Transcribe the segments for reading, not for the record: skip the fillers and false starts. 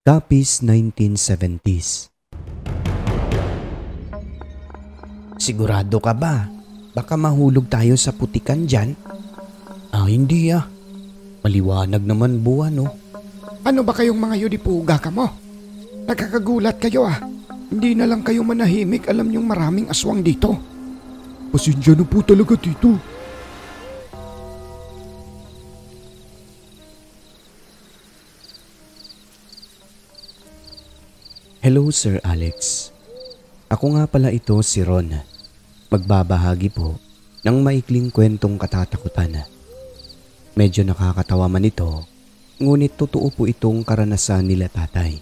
Capiz 1970s. Sigurado ka ba? Baka mahulog tayo sa putikan dyan? Hindi ah. Maliwanag naman buwan oh. Ano ba kayong mga yudipuga ka mo? Nakakagulat kayo ah. Hindi na lang kayo manahimik, alam niyong maraming aswang dito. Pasensya na po talaga dito. Hello Sir Alex. Ako nga pala ito si Ron. Magbabahagi po ng maikling kwentong katatakutan. Medyo nakakatawa man ito, ngunit totoo po itong karanasan nila tatay.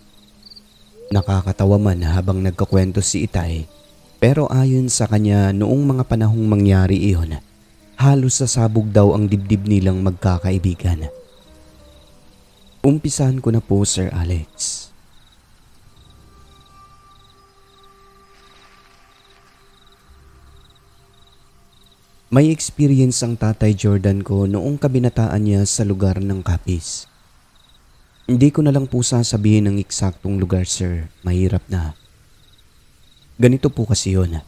Nakakatawa man habang nagkakwento si Itay, pero ayon sa kanya noong mga panahong mangyari iyon, halos sasabog daw ang dibdib nilang magkakaibigan. Umpisahan ko na po Sir Alex. May experience ang tatay Jordan ko noong kabinataan niya sa lugar ng Capiz. Hindi ko na lang po sasabihin ng eksaktong lugar sir, mahirap na. Ganito po kasi yun.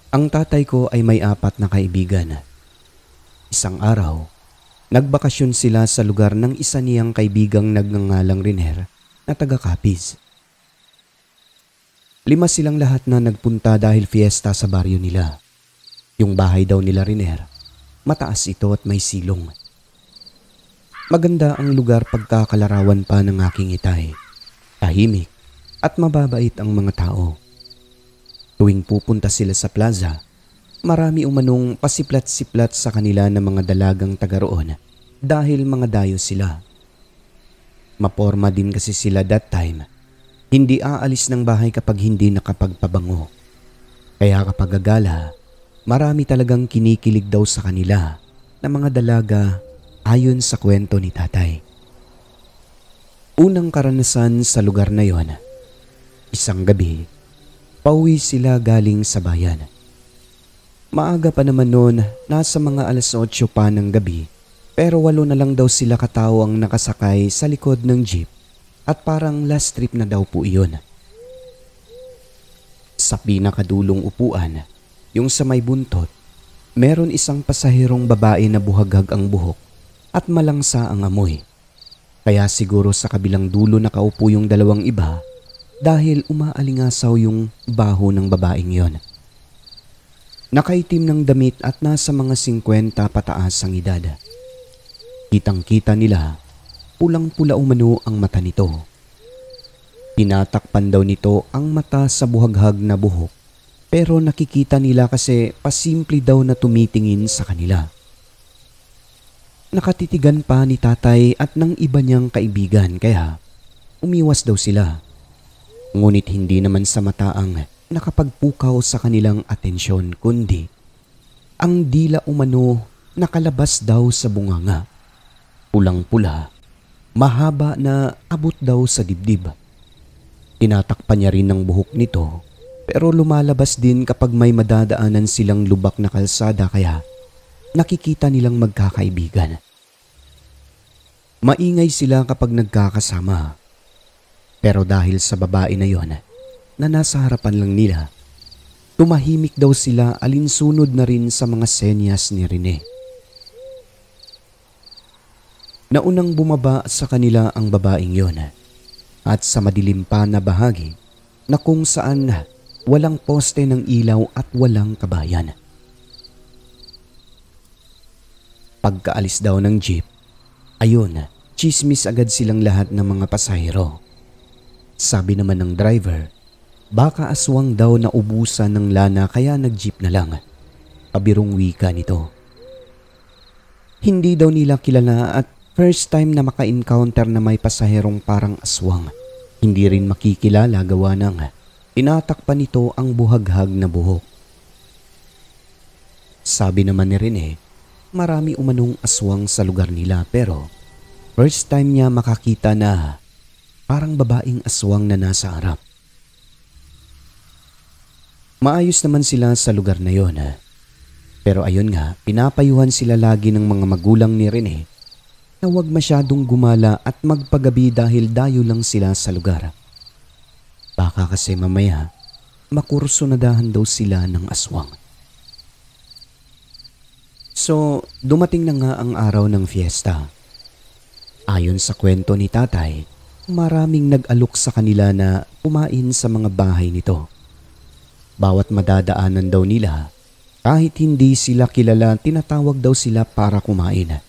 Ang tatay ko ay may 4 na kaibigan. Isang araw, nagbakasyon sila sa lugar ng isa niyang kaibigang nagngangalang Riner na taga Capiz. 5 silang lahat na nagpunta dahil fiesta sa baryo nila. Yung bahay daw nila Riner, mataas ito at may silong. Maganda ang lugar pagkakalarawan pa ng aking Itay. Tahimik at mababait ang mga tao. Tuwing pupunta sila sa plaza, marami umanong pasiplat-siplat sa kanila ng mga dalagang taga roon dahil mga dayo sila. Maporma din kasi sila that time. Hindi aalis ng bahay kapag hindi nakapagpabango. Kaya kapag gagala, marami talagang kinikilig daw sa kanila na mga dalaga ayon sa kwento ni tatay. Unang karanasan sa lugar na yon, isang gabi, pauwi sila galing sa bayan. Maaga pa naman noon, nasa mga 8:00 pa ng gabi, pero 8 na lang daw sila katao ang nakasakay sa likod ng jeep at parang last trip na daw po iyon. Sa pinakadulong upuan, yung sa may buntot, meron isang pasahirong babae na buhaghag ang buhok at malangsa ang amoy. Kaya siguro sa kabilang dulo nakaupo yung 2 iba dahil umaalingasaw yung baho ng babaeng yon. Nakaitim ng damit at nasa mga 50 pataas ang edad. Kitang-kita nila, pulang-pula umano ang mata nito. Tinatakpan daw nito ang mata sa buhaghag na buhok. Pero nakikita nila kasi pasimple daw na tumitingin sa kanila. Nakatitigan pa ni tatay at ng iba niyang kaibigan kaya umiwas daw sila. Ngunit hindi naman sa mata ang nakapagpukaw sa kanilang atensyon kundi ang dila umano nakalabas daw sa bunganga. Pulang-pula, mahaba na abot daw sa dibdib. Tinatakpan niya rin ng buhok nito. Pero lumalabas din kapag may madadaanan silang lubak na kalsada kaya nakikita nilang magkakaibigan. Maingay sila kapag nagkakasama. Pero dahil sa babae na yon na nasa harapan lang nila, tumahimik daw sila alinsunod na rin sa mga senyas ni Rene. Naunang bumaba sa kanila ang babaeng yon at sa madilim pa na bahagi na kung saan walang poste ng ilaw at walang kabayan. Pagkaalis daw ng jeep, ayun, chismis agad silang lahat ng mga pasahero. Sabi naman ng driver, baka aswang daw na ubusan ng lana kaya nag-jeep na lang. Pabirong wika nito. Hindi daw nila kilala at first time na maka-encounter na may pasaherong parang aswang. Hindi rin makikilala gawa ng tinatakpan nito ang buhaghag na buhok. Sabi naman ni Rene, marami umanong aswang sa lugar nila pero first time niya makakita na parang babaeng aswang na nasa harap. Maayos naman sila sa lugar na yon. Pero ayun nga, pinapayuhan sila lagi ng mga magulang ni Rene na huwag masyadong gumala at magpagabi dahil dayo lang sila sa lugar. Baka kasi mamaya makursunadahan daw sila ng aswang. So, dumating na nga ang araw ng fiesta. Ayon sa kwento ni tatay, maraming nag-alok sa kanila na kumain sa mga bahay nito. Bawat madadaanan daw nila, kahit hindi sila kilala, tinatawag daw sila para kumain.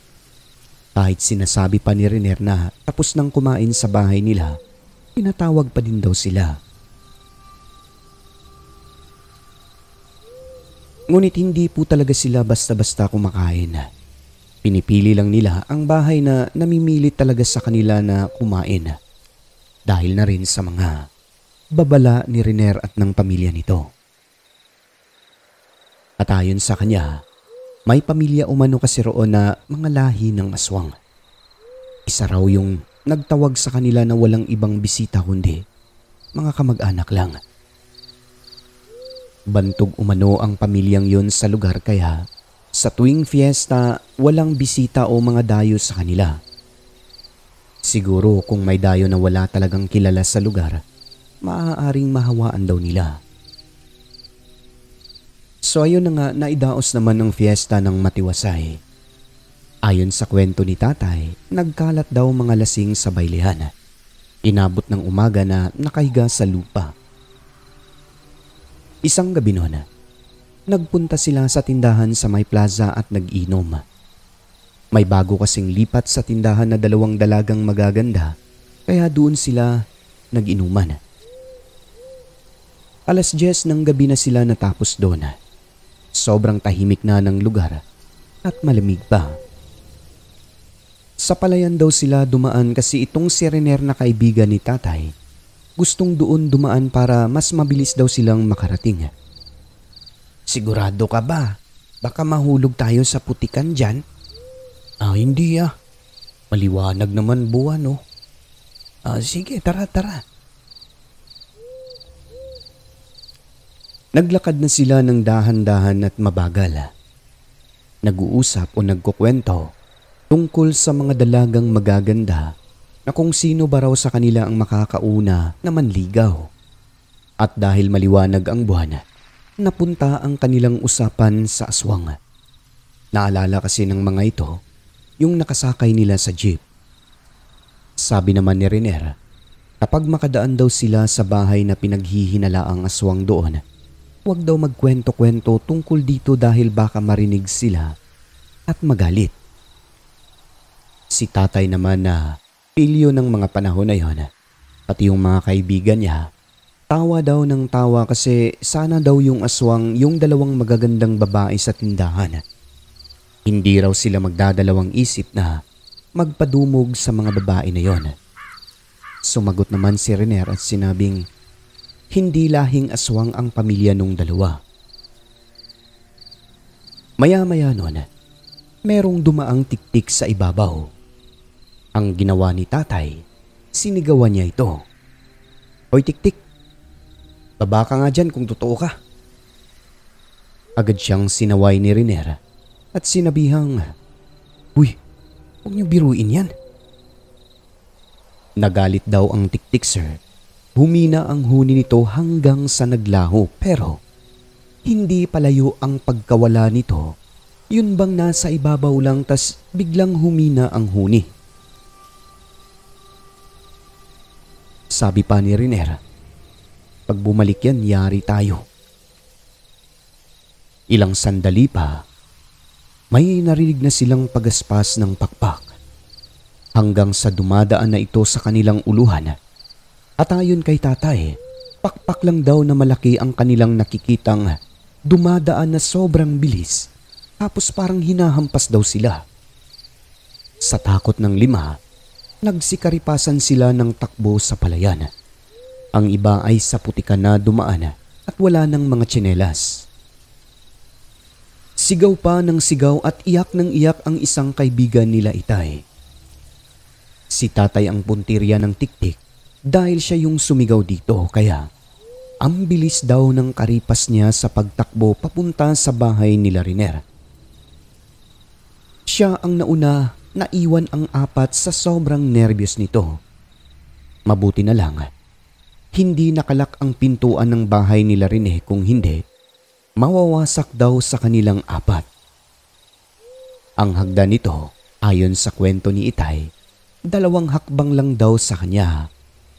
Kahit sinasabi pa ni Riner na tapos nang kumain sa bahay nila, tinatawag pa din daw sila. Ngunit hindi po talaga sila basta-basta kumakain. Pinipili lang nila ang bahay na namimilit talaga sa kanila na kumain. Dahil na rin sa mga babala ni Riner at ng pamilya nito. At ayon sa kanya, may pamilya umano kasi roon na mga lahi ng aswang. Isa raw yung nagtawag sa kanila na walang ibang bisita kundi mga kamag-anak lang. Bantog umano ang pamilyang yun sa lugar kaya sa tuwing fiesta walang bisita o mga dayo sa kanila. Siguro kung may dayo na wala talagang kilala sa lugar, maaaring mahawaan daw nila. So ayun na nga, naidaos naman ang fiesta ng matiwasay. Ayon sa kwento ni tatay, nagkalat daw mga lasing sa baylihan. Inabot ng umaga na nakahiga sa lupa. Isang gabi noon, nagpunta sila sa tindahan sa may plaza at nag-inom. May bago kasing lipat sa tindahan na 2 dalagang magaganda, kaya doon sila nag-inuman. 10:00 ng gabi na sila natapos doon. Sobrang tahimik na ng lugar at malamig pa. Sa palayan daw sila dumaan kasi itong si Riner na kaibigan ni tatay, gustong doon dumaan para mas mabilis daw silang makarating. Sigurado ka ba? Baka mahulog tayo sa putikan dyan? Hindi ah. Maliwanag naman buwan oh. Sige, tara. Naglakad na sila ng dahan-dahan at mabagal. Nag-uusap o nagkukwento tungkol sa mga dalagang magaganda na kung sino ba raw sa kanila ang makakauna na manligaw. At dahil maliwanag ang buwan, napunta ang kanilang usapan sa aswang. Naalala kasi ng mga ito yung nakasakay nila sa jeep. Sabi naman ni Riner, kapag makadaan daw sila sa bahay na pinaghihinala ang aswang doon, huwag daw magkwento-kwento tungkol dito dahil baka marinig sila at magalit. Si tatay naman na pilyo ng mga panahon na yon, pati yung mga kaibigan niya, tawa daw ng tawa kasi sana daw yung aswang yung 2 magagandang babae sa tindahan. Hindi raw sila magdadalawang isip na magpadumog sa mga babae na yon. Sumagot naman si Riner at sinabing hindi lahing aswang ang pamilya nung 2. Maya-maya noon, merong dumaang tiktik sa ibabaw. Ang ginawa ni tatay, sinigawan niya ito. Hoy tiktik, baba ka nga dyan kung totoo ka. Agad siyang sinaway ni Riner at sinabihang, uy, huwag niyo biruin yan. Nagalit daw ang tiktik sir. Humina ang huni nito hanggang sa naglaho pero hindi palayo ang pagkawala nito. Yun bang nasa ibabaw lang tas biglang humina ang huni. Sabi pa ni Riner, pag bumalik yan, yari tayo. Ilang sandali pa, may narinig na silang pagaspas ng pakpak. Hanggang sa dumadaan na ito sa kanilang uluhan. At ayon kay tatay, pakpak lang daw na malaki ang kanilang nakikitang dumadaan na sobrang bilis. Tapos parang hinahampas daw sila. Sa takot ng 5, nagsikaripasan sila ng takbo sa palayan. Ang iba ay sa putikan na dumaan at wala ng mga tsinelas. Sigaw pa ng sigaw at iyak ng iyak ang isang kaibigan nila Itay. Si tatay ang puntirya ng tiktik dahil siya yung sumigaw dito kaya ang bilis daw ng karipas niya sa pagtakbo papunta sa bahay nila Riner. Siya ang nauna naiwan ang apat sa sobrang nerbiyos nito. Mabuti na lang, hindi nakalak ang pintuan ng bahay nila Rene, kung hindi, mawawasak daw sa kanilang apat. Ang hagdan nito, ayon sa kwento ni Itay, 2 hakbang lang daw sa kanya,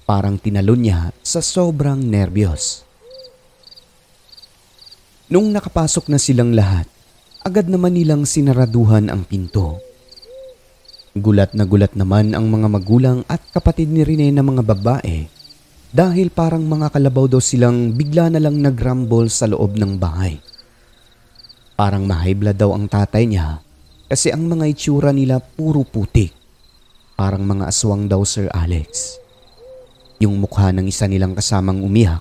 parang tinalon niya sa sobrang nerbiyos. Nung nakapasok na silang lahat, agad naman nilang sinaraduhan ang pinto. Gulat na gulat naman ang mga magulang at kapatid ni Rene na mga babae dahil parang mga kalabaw daw silang bigla na lang nagrumble sa loob ng bahay. Parang ma-high blood daw ang tatay niya kasi ang mga itsura nila puro putik. Parang mga aswang daw, Sir Alex. Yung mukha ng isa nilang kasamang umiyak,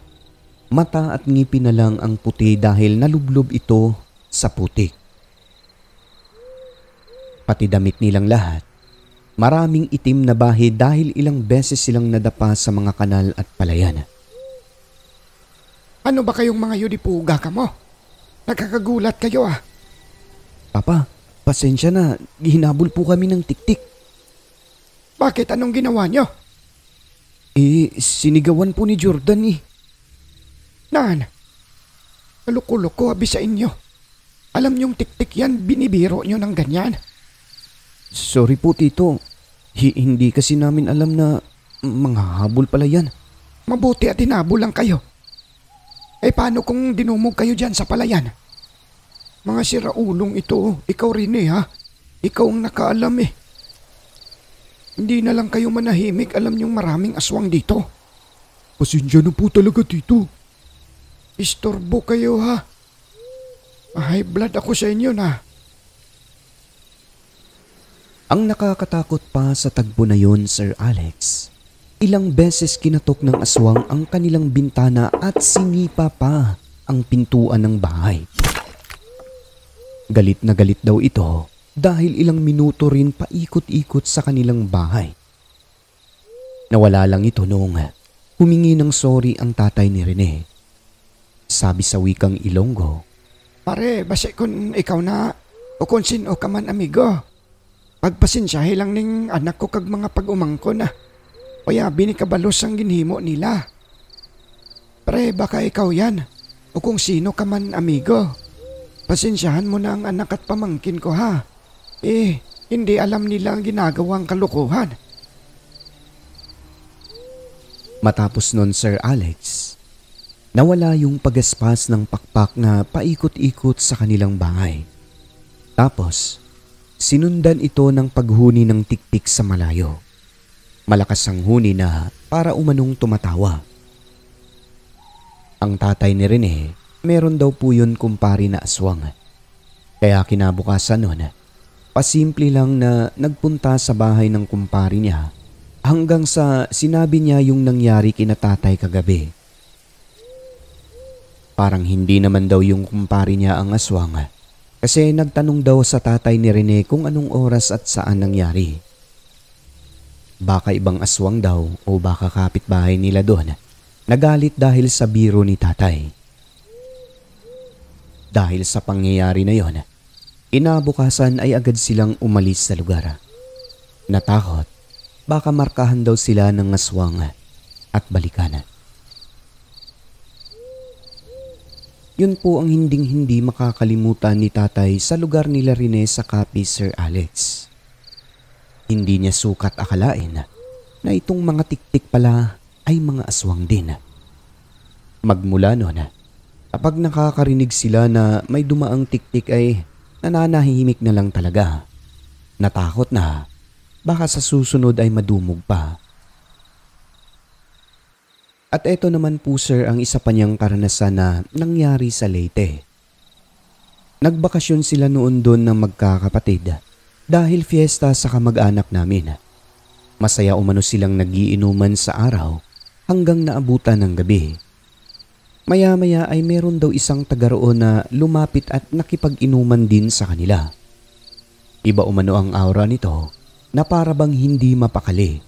mata at ngipin na lang ang puti dahil nalublob ito sa putik. Pati damit nilang lahat, maraming itim na bahi dahil ilang beses silang nadapa sa mga kanal at palayan. Ano ba kayong mga yudipuga ka mo? Nakakagulat kayo ah. Papa, pasensya na, hinabol po kami ng tiktik. Bakit, anong ginawa nyo? Sinigawan po ni Jordan eh. Nan, kalukulo-ko abi sa inyo. Alam nyong tiktik yan, binibiro nyo ng ganyan. Sorry po tito, hindi kasi namin alam na mga habol pala yan. Mabuti at hinabol lang kayo. Paano kung dinumog kayo dyan sa palayan? Mga siraulong ito, ikaw rin ha? Ikaw ang nakaalam eh. Hindi na lang kayo manahimik, alam nyong maraming aswang dito. Pasensya na po talaga tito. Istorbo kayo ha? High blood ako sa inyo na. Ang nakakatakot pa sa tagpo na yun, Sir Alex, ilang beses kinatok ng aswang ang kanilang bintana at sinipa pa ang pintuan ng bahay. Galit na galit daw ito dahil ilang minuto rin paikot-ikot sa kanilang bahay. Nawala lang ito noong humingi ng sorry ang tatay ni Rene. Sabi sa wikang Ilonggo, Pare, basi kung ikaw na o kung sino ka man amigo, pagpasensyahe lang ning anak ko kag mga pag-umangko na. Kaya binikabalos ang ginhimo nila. Pre, baka ikaw yan o kung sino ka man amigo. Pasensyahan mo na ang anak at pamangkin ko ha. Hindi alam nila ang ginagawang kalukuhan. Matapos nun, Sir Alex, nawala yung pagaspas ng pakpak na paikot-ikot sa kanilang bahay. Tapos, sinundan ito ng paghuni ng tiktik sa malayo. Malakas ang huni na para umanong tumatawa. Ang tatay ni Rene, meron daw po yun kumpari na aswang. Kaya kinabukasan nun, pasimple lang na nagpunta sa bahay ng kumpari niya hanggang sa sinabi niya yung nangyari kina tatay kagabi. Parang hindi naman daw yung kumpari niya ang aswang kasi nagtanong daw sa tatay ni Rene kung anong oras at saan nangyari. Baka ibang aswang daw o baka kapitbahay nila doon. Nagalit dahil sa biro ni tatay. Dahil sa pangyayari na yon, inabukasan ay agad silang umalis sa lugar. Natakot, baka markahan daw sila ng aswang at balikan. Yun po ang hinding-hindi makakalimutan ni tatay sa lugar nila Rene sa Capiz, Sir Alex. Hindi niya sukat akalain na itong mga tiktik pala ay mga aswang din. Magmula noon, kapag nakakarinig sila na may dumaang tiktik ay nananahimik na lang talaga. Natakot na baka sa susunod ay madumog pa. At eto naman po, sir, ang isa pa niyang karanasan na nangyari sa Leyte. Nagbakasyon sila noon doon ng magkakapatid dahil fiesta sa kamag-anak namin. Masaya umano silang nagiinuman sa araw hanggang naabutan ng gabi. Maya-maya ay meron daw isang taga roon na lumapit at nakipag-inuman din sa kanila. Iba umano ang aura nito na para bang hindi mapakali.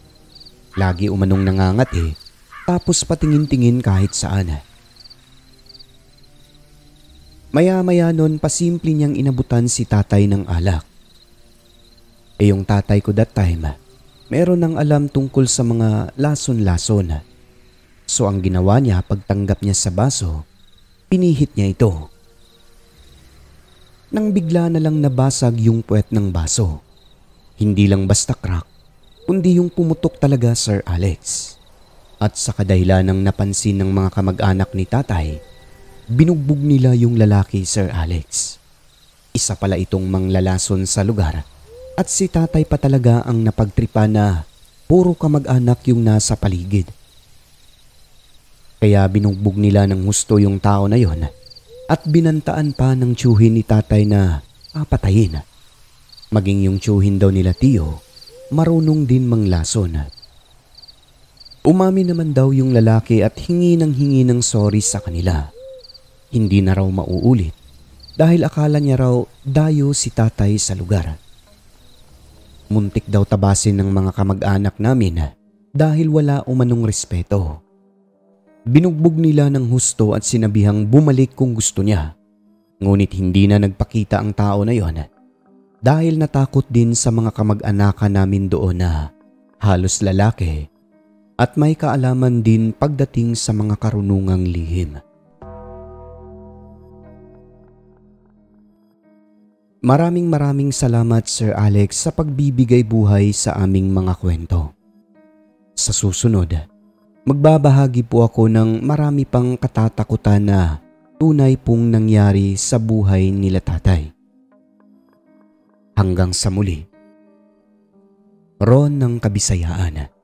Lagi umanong nangangati tapos patingin-tingin kahit saan. Maya-maya nun pasimple niyang inabutan si tatay ng alak. Yung tatay ko that time, meron ng alam tungkol sa mga lason-lason. So ang ginawa niya pagtanggap niya sa baso, pinihit niya ito. Nang bigla na lang nabasag yung puwet ng baso. Hindi lang basta crack, kundi yung pumutok talaga, Sir Alex. At sa kadahilan ng napansin ng mga kamag-anak ni tatay, binugbog nila yung lalaki, Sir Alex. Isa pala itong manglalason sa lugar at si tatay pa talaga ang napagtripa na puro kamag-anak yung nasa paligid. Kaya binugbog nila ng husto yung tao na yon at binantaan pa ng tiyuhin ni tatay na papatayin. Maging yung tiyuhin daw nila tiyo, marunong din manglason. Umamin naman daw yung lalaki at hingi ng sorry sa kanila. Hindi na raw mauulit dahil akala niya raw dayo si tatay sa lugar. Muntik daw tabasin ng mga kamag-anak namin dahil wala umanong respeto. Binugbog nila ng husto at sinabihang bumalik kung gusto niya. Ngunit hindi na nagpakita ang tao na yon dahil natakot din sa mga kamag-anakan namin doon na halos lalaki at may kaalaman din pagdating sa mga karunungang lihim. Maraming salamat, Sir Alex, sa pagbibigay buhay sa aming mga kwento. Sa susunod, magbabahagi po ako ng marami pang katatakutan na tunay pong nangyari sa buhay nila tatay. Hanggang sa muli. Ron ng Kabisayaan.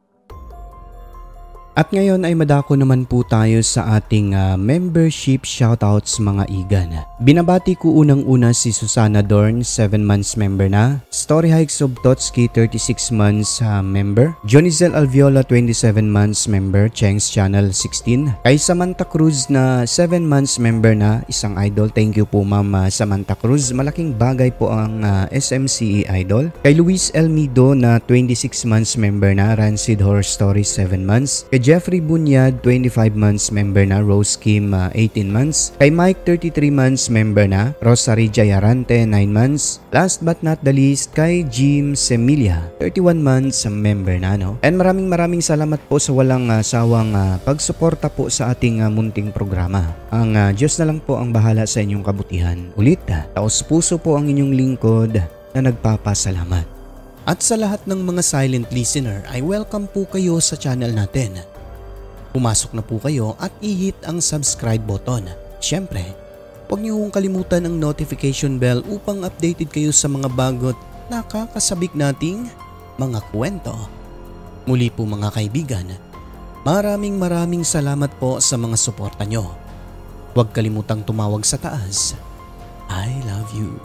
At ngayon ay madako naman po tayo sa ating membership shoutouts mga igan. Binabati ko unang-una si Susana Dorn, 7 months member na. Story Hikes of Totski, 36 months member. Jonizel Alviola, 27 months member, Cheng's Channel 16. Kay Samantha Cruz na 7 months member na, isang idol. Thank you po Ma'am Samantha Cruz. Malaking bagay po ang SMCE idol. Kay Luis Elmido na 26 months member na, Rancid Horror Story 7 months. Kay Jeffrey Bunyad, 25 months member na. Rose Kim, 18 months. Kay Mike, 33 months member na. Rosary Jayarante, 9 months. Last but not the least, kay Jim Semilia, 31 months member na, no? And maraming salamat po sa walang sawang pagsuporta po sa ating munting programa. Ang Diyos na lang po ang bahala sa inyong kabutihan. Ulit, taos puso po ang inyong lingkod na nagpapasalamat. At sa lahat ng mga silent listener ay welcome po kayo sa channel natin. Pumasok na po kayo at i-hit ang subscribe button. Siyempre, huwag niyo kong kalimutan ang notification bell upang updated kayo sa mga bagot nakakasabik nating mga kwento. Muli po mga kaibigan, maraming salamat po sa mga suporta nyo. Huwag kalimutang tumawag sa taas. I love you.